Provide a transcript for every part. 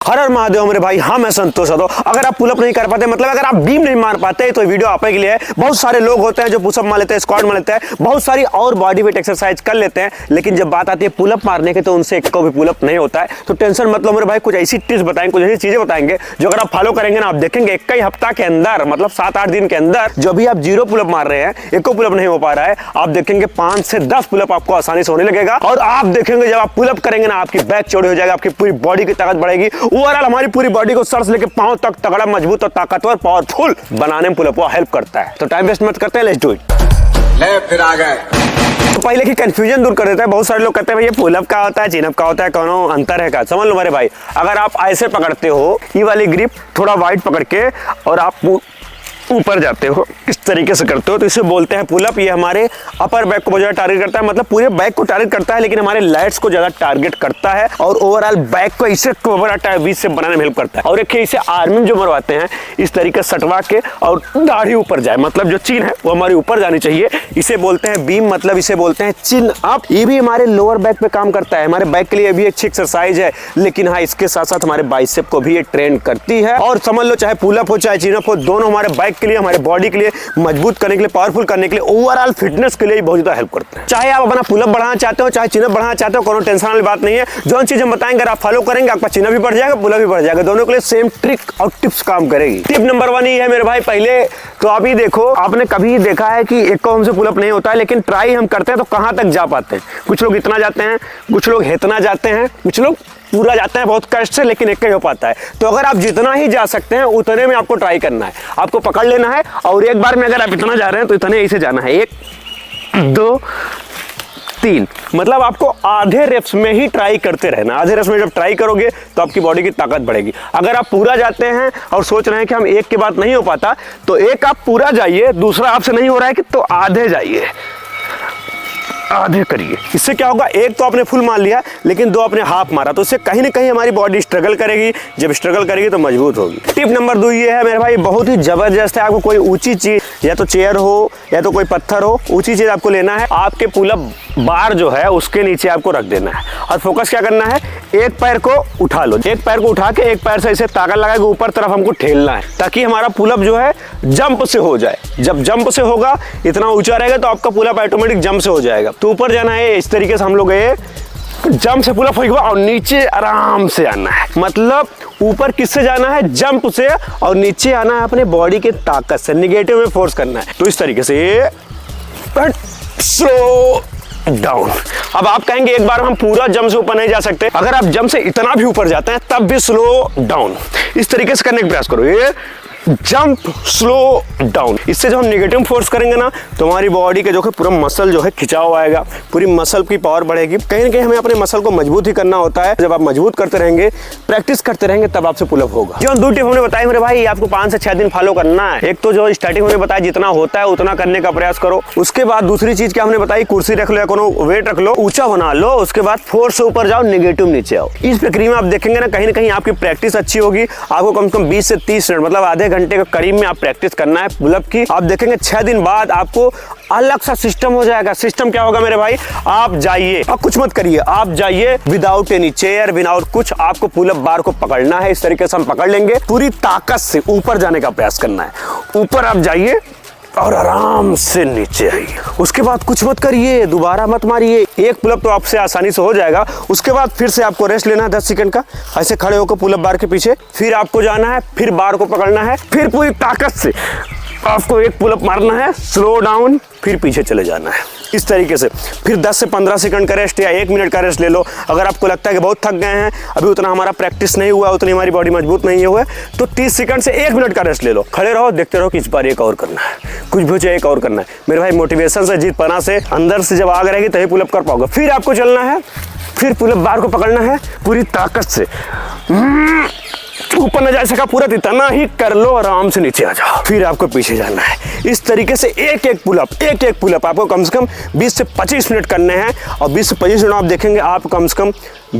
हर हर महादेव मेरे भाई, हाँ मैं संतोष यादव। अगर आप पुलअप नहीं कर पाते, मतलब अगर आप बीम नहीं मार पाते, तो वीडियो आपके लिए है। बहुत सारे लोग होते हैं जो पुशअप मार लेते हैं, स्क्वाट मार लेते हैं, बहुत सारी और बॉडी वेट एक्सरसाइज कर लेते हैं, लेकिन जब बात आती है पुलअप मारने की तो उनसे एक को भी पुलअप नहीं होता है। तो टेंशन मत लो मेरे भाई, कुछ ऐसी टिप्स बताएंगे, कुछ ऐसी चीजें बताएंगे जो अगर आप फॉलो करेंगे ना, आप देखेंगे एक ही हफ्ता के अंदर, मतलब 7-8 दिन के अंदर, जो भी आप 0 पुलअप मार रहे हैं, एक को पुलअप नहीं हो पा रहा है, आप देखेंगे 5 से 10 पुलअप आपको आसानी से होने लगेगा। और आप देखेंगे जब आप पुलअप करेंगे ना, आपकी बैक चौड़ी हो जाएगा, आपकी पूरी बॉडी की ताकत बढ़ेगी। ओवरऑल हमारी पूरी बॉडी को सर से लेकर पांव तक तगड़ा, मजबूत और ताकतवर, पावरफुल बनाने में पुलअप हेल्प करता है। तो टाइम वेस्ट मत करते हैं, लेट्स डू इट। ले फिर आ गए। तो पहले की कंफ्यूजन दूर कर देता है। बहुत सारे लोग कहते हैं भैया पुलअप का होता है, चिनअप का होता है, कौन अंतर है? का समझ लो मेरे भाई, अगर आप ऐसे पकड़ते हो, ये वाली ग्रिप थोड़ा वाइड पकड़ के, और आप ऊपर जाते हो, इस तरीके से करते हो, तो इसे बोलते हैं पुलअप। ये हमारे अपर बैक को बहुत ज्यादा टारगेट करता है, मतलब पूरे बैक को टारगेट करता है, लेकिन हमारे लैट्स को ज्यादा टारगेट करता है, और ओवरऑल बैक को इसे बीच से बनाने में हेल्प करता है। और एक इसे आर्मी में जो मरवाते हैं, इस तरीके से सटवा के, और दाढ़ी ऊपर जाए, मतलब जो चिन है वो हमारी ऊपर जानी चाहिए। इसे बोलते हैं बीम, मतलब इसे बोलते हैं चिन अप। ये भी हमारे लोअर बैक पे काम करता है, हमारे बैक के लिए भी अच्छी एक्सरसाइज है, लेकिन हाँ, इसके साथ साथ हमारे बाइसेप को भी ये ट्रेन करती है। और समझ लो, चाहे पुलअप हो चाहे चिनअप हो, दोनों हमारे बैक के लिए, हमारे बॉडी के लिए मजबूत करने के लिए, पावरफुल करने के लिए, ओवरऑल फिटनेस के लिए बहुत ज्यादा हेल्प करते हैं। चाहे आप अपना पुलअप बढ़ाना चाहते हो, चाहे चिनअप बढ़ाना चाहते हो, कोनो टेंशन वाली बात नहीं है। जो चीज हम बताएंगे अगर आप फॉलो करेंगे, आपका चिनअप भी बढ़ जाएगा, पुलअप भी बढ़ जाएगा, दोनों के लिए सेम ट्रिक और टिप्स काम करेगी। टिप नंबर 1 ये है मेरे भाई, पहले तो आप ही देखो, आपने कभी देखा है कि एक को हमसे पुलअप नहीं होता है, लेकिन ट्राई हम करते हैं तो कहां तक जा पाते हैं? कुछ लोग इतना जाते हैं, कुछ लोग इतना जाते हैं, कुछ लोग पूरा जाता है बहुत कष्ट से, लेकिन एक ही हो पाता है। तो अगर आप जितना ही जा सकते हैं उतने में आपको ट्राई करना है, आपको पकड़ लेना है, और एक बार में अगर आप इतना जा रहे हैं तो इतने ऐसे जाना है, 1 2 3, मतलब आपको आधे रेप्स में ही ट्राई करते रहना। आधे रेप्स में जब ट्राई करोगे तो आपकी बॉडी की ताकत बढ़ेगी। अगर आप पूरा जाते हैं और सोच रहे हैं कि हम एक के बाद नहीं हो पाता, तो एक आप पूरा जाइए, दूसरा आपसे नहीं हो रहा है कि तो आधे जाइए, आधे करिए। इससे क्या होगा, एक तो आपने फुल मार लिया, लेकिन 2 आपने हाफ मारा, तो इससे कहीं ना कहीं हमारी बॉडी स्ट्रगल करेगी। जब स्ट्रगल करेगी तो मजबूत होगी। टिप नंबर 2 ये है मेरे भाई, बहुत ही जबरदस्त है। आपको कोई ऊंची चीज, या तो चेयर हो या तो कोई पत्थर हो, ऊंची चीज आपको लेना है। आपके पुलअप बार जो है उसके नीचे आपको रख देना है, और फोकस क्या करना है, एक पैर को उठा लो, एक पैर को उठा के एक पैर से इसे ताकत लगा के ऊपर तरफ हमको ठेलना है, ताकि हमारा पुलअप जो है जंप से हो जाए। जब जंप से होगा, इतना ऊंचा रहेगा, तो आपका पुलअप ऑटोमेटिक जंप से हो जाएगा। तो ऊपर जाना है, इस तरीके से हम लोग गए, जंप से पुलअप होगा, और नीचे आराम से आना है। मतलब ऊपर किससे जाना है, जंप से, और नीचे आना है अपने बॉडी के ताकत से, निगेटिव में फोर्स करना है। तो इस तरीके से स्लो डाउन। अब आप कहेंगे एक बार हम पूरा जंप से ऊपर नहीं जा सकते। अगर आप जंप से इतना भी ऊपर जाते हैं तब भी स्लो डाउन, इस तरीके से करने का प्रयास करो। ये जंप स्लो डाउन। इससे जब हम नेगेटिव फोर्स करेंगे ना, तो हमारी बॉडी के जो है पूरा मसल जो है खिंचाव आएगा, पूरी मसल की पावर बढ़ेगी। कहीं ना कहीं हमें अपने मसल को मजबूत ही करना होता है। जब आप मजबूत करते रहेंगे, प्रैक्टिस करते रहेंगे, तब आपसे पुलअप होगा। जो 2 टिप हमने बताई मेरे भाई, आपको 5 से 6 दिन फॉलो करना है। एक तो जो स्टार्टिंग में बताया, जितना होता है उतना करने का प्रयास करो। उसके बाद दूसरी चीज क्या हमने बताई, कुर्सी रख लो या कोनो वेट रख लो, ऊंचा बना लो, उसके बाद फोर्स से ऊपर जाओ, नेगेटिव नीचे आओ। इस प्रक्रिया में आप देखेंगे ना, कहीं आपकी प्रैक्टिस अच्छी होगी। आपको कम से कम 20 से 30 मिनट, मतलब आधे घंटे के करीब में आप प्रैक्टिस करना है पुलअप की। आप देखेंगे 6 दिन बाद आपको अलग सा सिस्टम हो जाएगा। सिस्टम क्या होगा मेरे भाई, आप जाइए, अब कुछ मत करिए, आप जाइए विदाउट एनी चेयर, विदाउट कुछ, आपको पुलअप बार को पकड़ना है। इस तरीके से हम पकड़ लेंगे, पूरी ताकत से ऊपर जाने का प्रयास करना है। ऊपर आप जाइए और आराम से नीचे आइए। उसके बाद कुछ मत करिए, दोबारा मत मारिए। एक पुलअप तो आपसे आसानी से हो जाएगा। उसके बाद फिर से आपको रेस्ट लेना है 10 सेकंड का, ऐसे खड़े होकर पुलअप बार के पीछे। फिर आपको जाना है, फिर बार को पकड़ना है, फिर पूरी ताकत से आपको एक पुलअप मारना है, स्लो डाउन, फिर पीछे चले जाना है। इस तरीके से फिर 10 से 15 सेकंड का रेस्ट या 1 मिनट का रेस्ट ले लो। अगर आपको लगता है कि बहुत थक गए हैं, अभी उतना हमारा प्रैक्टिस नहीं हुआ, उतनी हमारी बॉडी मजबूत नहीं हुआ, तो 30 सेकंड से 1 मिनट का रेस्ट ले लो। खड़े रहो, देखते रहो कि इस बार एक और करना है, कुछ भी एक और करना है मेरे भाई। मोटिवेशन से, जीत पाना से, अंदर से जब आग रहेगी तभी पुलअप कर पाओगे। फिर आपको चलना है, फिर पुलअप बार को पकड़ना है पूरी ताकत से, ऊपर न जा सका पूरा, इतना ही कर लो, आराम से नीचे आ जाओ। फिर आपको पीछे जाना है, इस तरीके से एक एक पुलअप आपको कम से कम 20 से 25 मिनट करने हैं और 20 से 25 मिनट आप देखेंगे आप कम से कम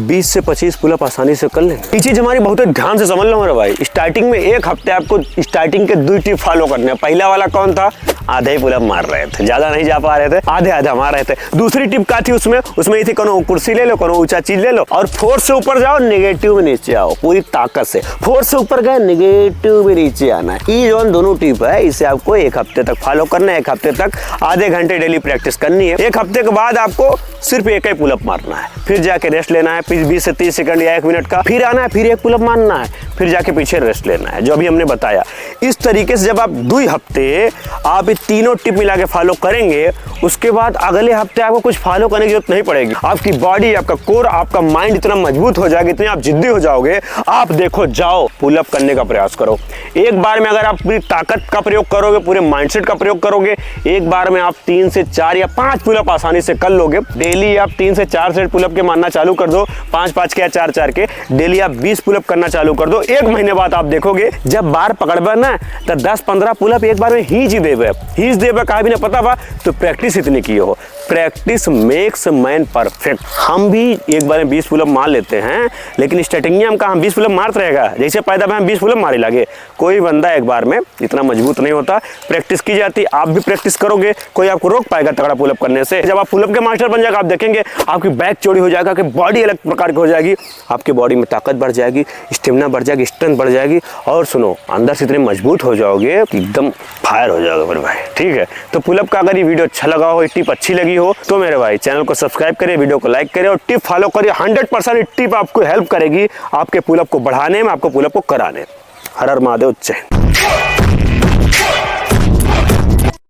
20 से 25 पुलअप आसानी से कर लेंगे। ये चीज हमारी बहुत ध्यान से समझ लो मेरे भाई। स्टार्टिंग में एक हफ्ते आपको स्टार्टिंग के 2 टिप फॉलो करने हैं। पहला वाला कौन था, आधे ही पुलअप मार रहे थे, ज्यादा नहीं जा पा रहे थे, आधे मार रहे थे। दूसरी टिप क्या थी उसमें ये थी कोनो कुर्सी ले लो, कोनो ऊंचा चीज ले लो और फोर्स से ऊपर जाओ, नेगेटिव में नीचे आओ पूरी ताकत से। फोर्स से ऊपर गए, नेगेटिव में नीचे आना है। ये जो दोनों टिप है इसे आपको 1 हफ्ते तक फॉलो करना है। 1 हफ्ते तक आधे घंटे डेली प्रैक्टिस करनी है। 1 हफ्ते के बाद आपको सिर्फ एक ही पुलअप मारना है, फिर जाके रेस्ट लेना है 20 से 30 सेकंड या 1 मिनट का, फिर आना है, फिर एक पुलअप मारना है, फिर जाके पीछे रेस्ट लेना है, जो अभी हमने बताया। इस तरीके से जब आप 2 हफ्ते आप ये तीनों टिप मिला के फॉलो करेंगे, उसके बाद अगले हफ्ते आपको कुछ फॉलो करने की जरूरत नहीं पड़ेगी। आपकी बॉडी, आपका कोर, आपका माइंड इतना मजबूत हो जाएगा, इतने आप जिद्दी हो जाओगे। आप देखो, जाओ पुलअप करने का प्रयास करो। एक बार में अगर आप पूरी ताकत का प्रयोग करोगे, पूरे माइंडसेट का प्रयोग करोगे, एक बार में आप 3 से 4 या 5 पुलअप आसानी से कर लोगे। डेली आप 3 से 4 सेट पुलअप के मारना चालू कर दो, 5-5 के या 4-4 के। डेली आप 20 पुलअप करना चालू कर दो। 1 महीने बाद आप देखोगे जब बार पकड़बे ना तो 10-15 पुलअप एक बार में हीच देवे कहा भी ना पता बा। तो प्रैक्टिस इतनी की हो, प्रैक्टिस मेक्स मैन परफेक्ट। हम भी एक बार में 20 पुलअप मार लेते हैं, लेकिन स्टार्टिंग में हम कहा 20 पुलअप मारते रहेगा, जैसे पैदा में हम 20 पुलअप मारे लगे। कोई बंदा एक बार में इतना मजबूत नहीं होता, प्रैक्टिस की जाती। आप भी प्रैक्टिस करोगे, कोई आपको रोक पाएगा तगड़ा पुलअप करने से। जब आप पुलअप के मास्टर बन जाएगा, आप देखेंगे आपकी बैक चौड़ी हो जाएगा, आपकी बॉडी अलग प्रकार की हो जाएगी, आपकी बॉडी में ताकत बढ़ जाएगी, स्टेमिना बढ़ जाएगी, स्ट्रेंथ बढ़ जाएगी और सुनो अंदर से इतने मजबूत हो जाओगे कि एकदम फायर हो जाओगे मेरे भाई। ठीक है, तो पुलअप का अगर ये वीडियो अच्छा लगा हो, ये टिप अच्छी लगी हो तो मेरे भाई चैनल को सब्सक्राइब करिए, वीडियो को लाइक करिए और टिप फॉलो करिए। 100% ये टिप आपको हेल्प करेगी आपके पुलअप को बढ़ाने में, आपको पुलअप को कराने। हर हर महादेव, जय हिंद।